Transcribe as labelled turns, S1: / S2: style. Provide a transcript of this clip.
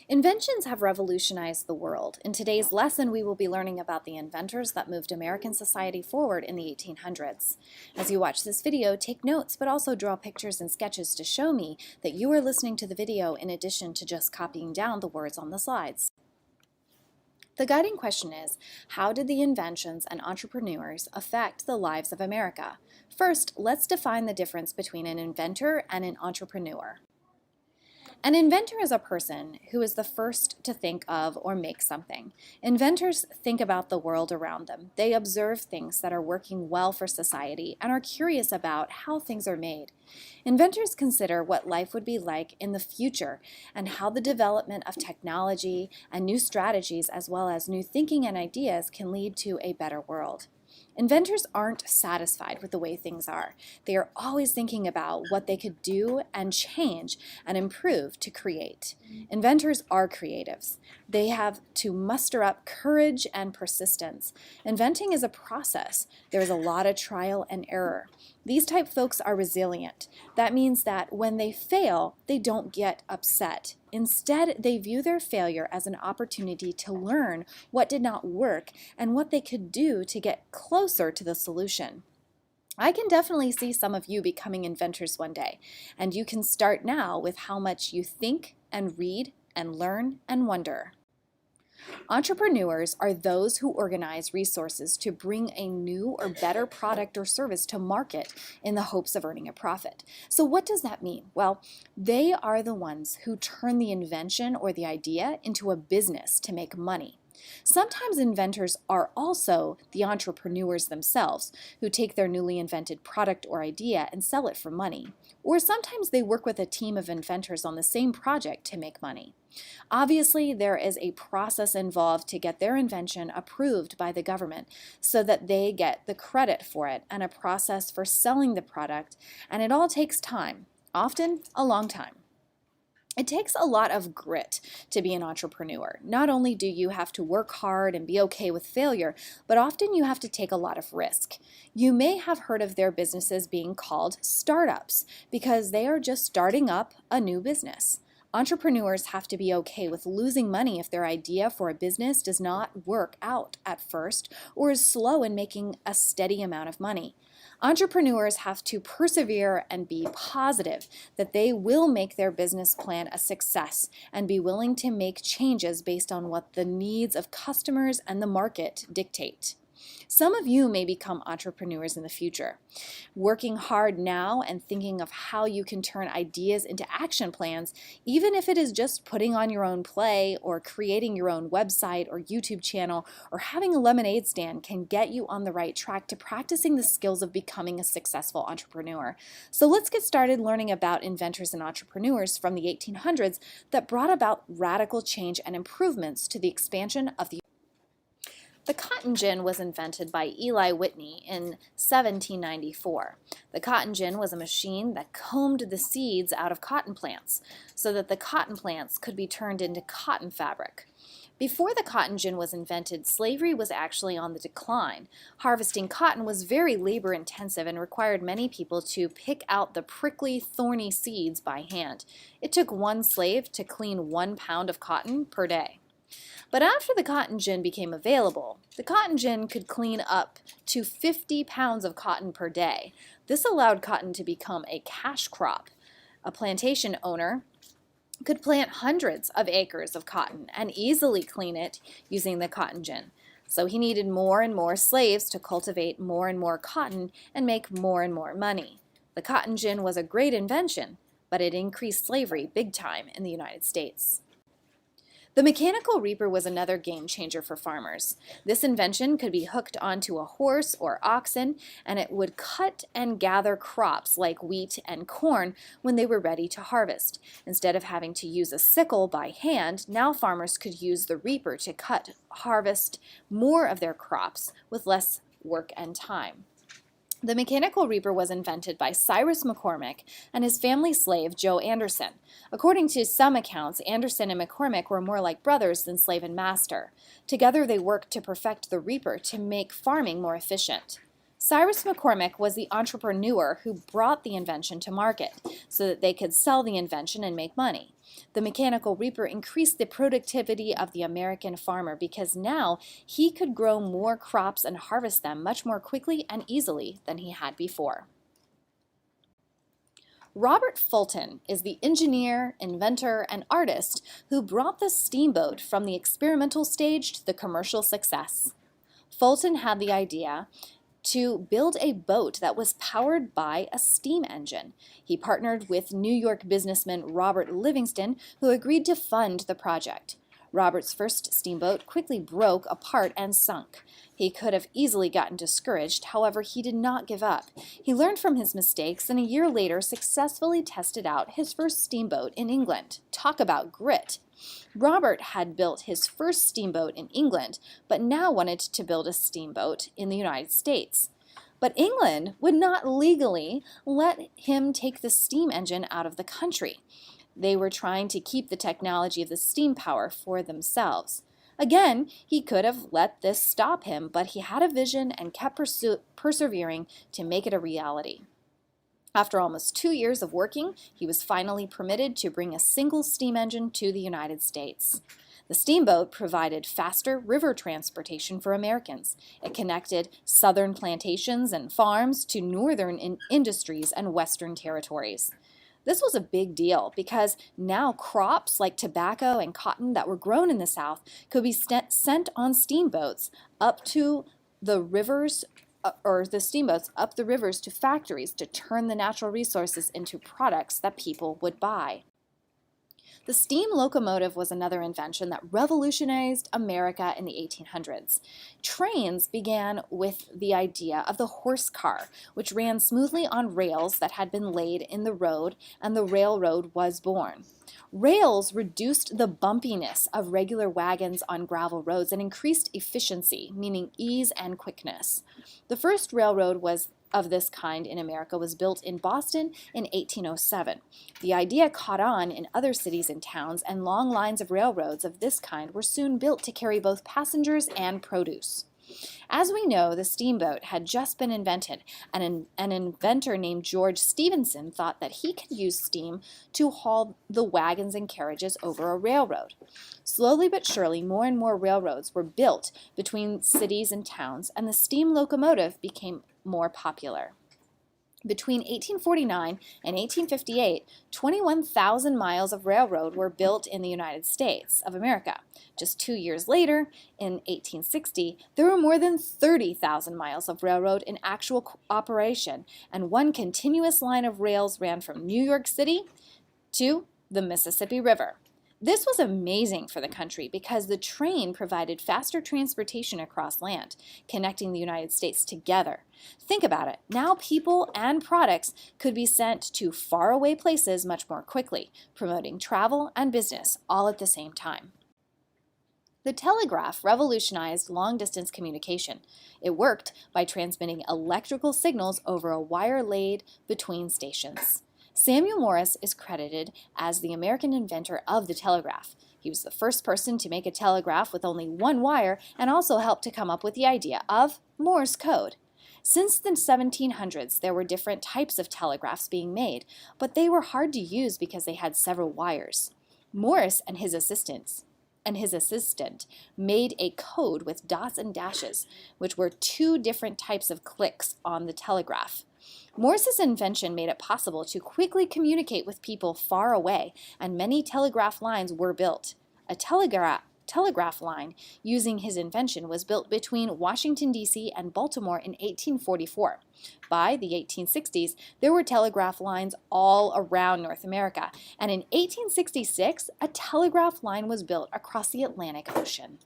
S1: Inventions have revolutionized the world. In today's lesson, we will be learning about the inventors that moved American society forward in the 1800s. As you watch this video, take notes, but also draw pictures and sketches to show me that you are listening to the video in addition to just copying down the words on the slides. The guiding question is, how did the inventions and entrepreneurs affect the lives of America? First, let's define the difference between an inventor and an entrepreneur. An inventor is a person who is the first to think of or make something. Inventors think about the world around them. They observe things that are working well for society and are curious about how things are made. Inventors consider what life would be like in the future and how the development of technology and new strategies as well as new thinking and ideas can lead to a better world. Inventors aren't satisfied with the way things are. They are always thinking about what they could do and change and improve to create. Inventors are creatives. They have to muster up courage and persistence. Inventing is a process. There is a lot of trial and error. These type folks are resilient. That means that when they fail, they don't get upset. Instead, they view their failure as an opportunity to learn what did not work and what they could do to get closer to the solution. I can definitely see some of you becoming inventors one day, and you can start now with how much you think and read and learn and wonder. Entrepreneurs are those who organize resources to bring a new or better product or service to market in the hopes of earning a profit. So what does that mean? Well, they are the ones who turn the invention or the idea into a business to make money. Sometimes inventors are also the entrepreneurs themselves who take their newly invented product or idea and sell it for money. Or sometimes they work with a team of inventors on the same project to make money. Obviously, there is a process involved to get their invention approved by the government so that they get the credit for it, and a process for selling the product, and it all takes time, often a long time. It takes a lot of grit to be an entrepreneur. Not only do you have to work hard and be okay with failure, but often you have to take a lot of risk. You may have heard of their businesses being called startups because they are just starting up a new business. Entrepreneurs have to be okay with losing money if their idea for a business does not work out at first or is slow in making a steady amount of money. Entrepreneurs have to persevere and be positive that they will make their business plan a success and be willing to make changes based on what the needs of customers and the market dictate. Some of you may become entrepreneurs in the future, working hard now and thinking of how you can turn ideas into action plans, even if it is just putting on your own play or creating your own website or YouTube channel or having a lemonade stand can get you on the right track to practicing the skills of becoming a successful entrepreneur. So let's get started learning about inventors and entrepreneurs from the 1800s that brought about radical change and improvements to the expansion of the cotton gin was invented by Eli Whitney in 1794. The cotton gin was a machine that combed the seeds out of cotton plants so that the cotton plants could be turned into cotton fabric. Before the cotton gin was invented, slavery was actually on the decline. Harvesting cotton was very labor-intensive and required many people to pick out the prickly, thorny seeds by hand. It took one slave to clean 1 pound of cotton per day. But after the cotton gin became available, the cotton gin could clean up to 50 pounds of cotton per day. This allowed cotton to become a cash crop. A plantation owner could plant hundreds of acres of cotton and easily clean it using the cotton gin. So he needed more and more slaves to cultivate more and more cotton and make more and more money. The cotton gin was a great invention, but it increased slavery big time in the United States. The mechanical reaper was another game changer for farmers. This invention could be hooked onto a horse or oxen, and it would cut and gather crops like wheat and corn when they were ready to harvest. Instead of having to use a sickle by hand, now farmers could use the reaper to harvest more of their crops with less work and time. The mechanical reaper was invented by Cyrus McCormick and his family slave, Joe Anderson. According to some accounts, Anderson and McCormick were more like brothers than slave and master. Together they worked to perfect the reaper to make farming more efficient. Cyrus McCormick was the entrepreneur who brought the invention to market so that they could sell the invention and make money. The mechanical reaper increased the productivity of the American farmer because now he could grow more crops and harvest them much more quickly and easily than he had before. Robert Fulton is the engineer, inventor, and artist who brought the steamboat from the experimental stage to the commercial success. Fulton had the idea to build a boat that was powered by a steam engine. He partnered with New York businessman Robert Livingston, who agreed to fund the project. Robert's first steamboat quickly broke apart and sunk. He could have easily gotten discouraged, however, he did not give up. He learned from his mistakes and a year later successfully tested out his first steamboat in England. Talk about grit! Robert had built his first steamboat in England, but now wanted to build a steamboat in the United States. But England would not legally let him take the steam engine out of the country. They were trying to keep the technology of the steam power for themselves. Again, he could have let this stop him, but he had a vision and kept persevering to make it a reality. After almost 2 years of working, he was finally permitted to bring a single steam engine to the United States. The steamboat provided faster river transportation for Americans. It connected southern plantations and farms to northern industries and western territories. This was a big deal because now crops like tobacco and cotton that were grown in the South could be sent on steamboats up to the rivers or the steamboats up the rivers to factories to turn the natural resources into products that people would buy. The steam locomotive was another invention that revolutionized America in the 1800s. Trains began with the idea of the horse car, which ran smoothly on rails that had been laid in the road, and the railroad was born. Rails reduced the bumpiness of regular wagons on gravel roads and increased efficiency, meaning ease and quickness. The first railroad of this kind in America was built in Boston in 1807. The idea caught on in other cities and towns, and long lines of railroads of this kind were soon built to carry both passengers and produce. As we know, the steamboat had just been invented, and an inventor named George Stephenson thought that he could use steam to haul the wagons and carriages over a railroad. Slowly but surely, more and more railroads were built between cities and towns, and the steam locomotive became more popular. Between 1849 and 1858, 21,000 miles of railroad were built in the United States of America. Just 2 years later, in 1860, there were more than 30,000 miles of railroad in actual operation, and one continuous line of rails ran from New York City to the Mississippi River. This was amazing for the country because the train provided faster transportation across land, connecting the United States together. Think about it. Now people and products could be sent to faraway places much more quickly, promoting travel and business all at the same time. The telegraph revolutionized long-distance communication. It worked by transmitting electrical signals over a wire laid between stations. Samuel Morse is credited as the American inventor of the telegraph. He was the first person to make a telegraph with only one wire and also helped to come up with the idea of Morse code. Since the 1700s, there were different types of telegraphs being made, but they were hard to use because they had several wires. Morse and his assistant made a code with dots and dashes, which were two different types of clicks on the telegraph. Morse's invention made it possible to quickly communicate with people far away, and many telegraph lines were built. A telegraph line using his invention was built between Washington, D.C. and Baltimore in 1844. By the 1860s, there were telegraph lines all around North America, and in 1866, a telegraph line was built across the Atlantic Ocean.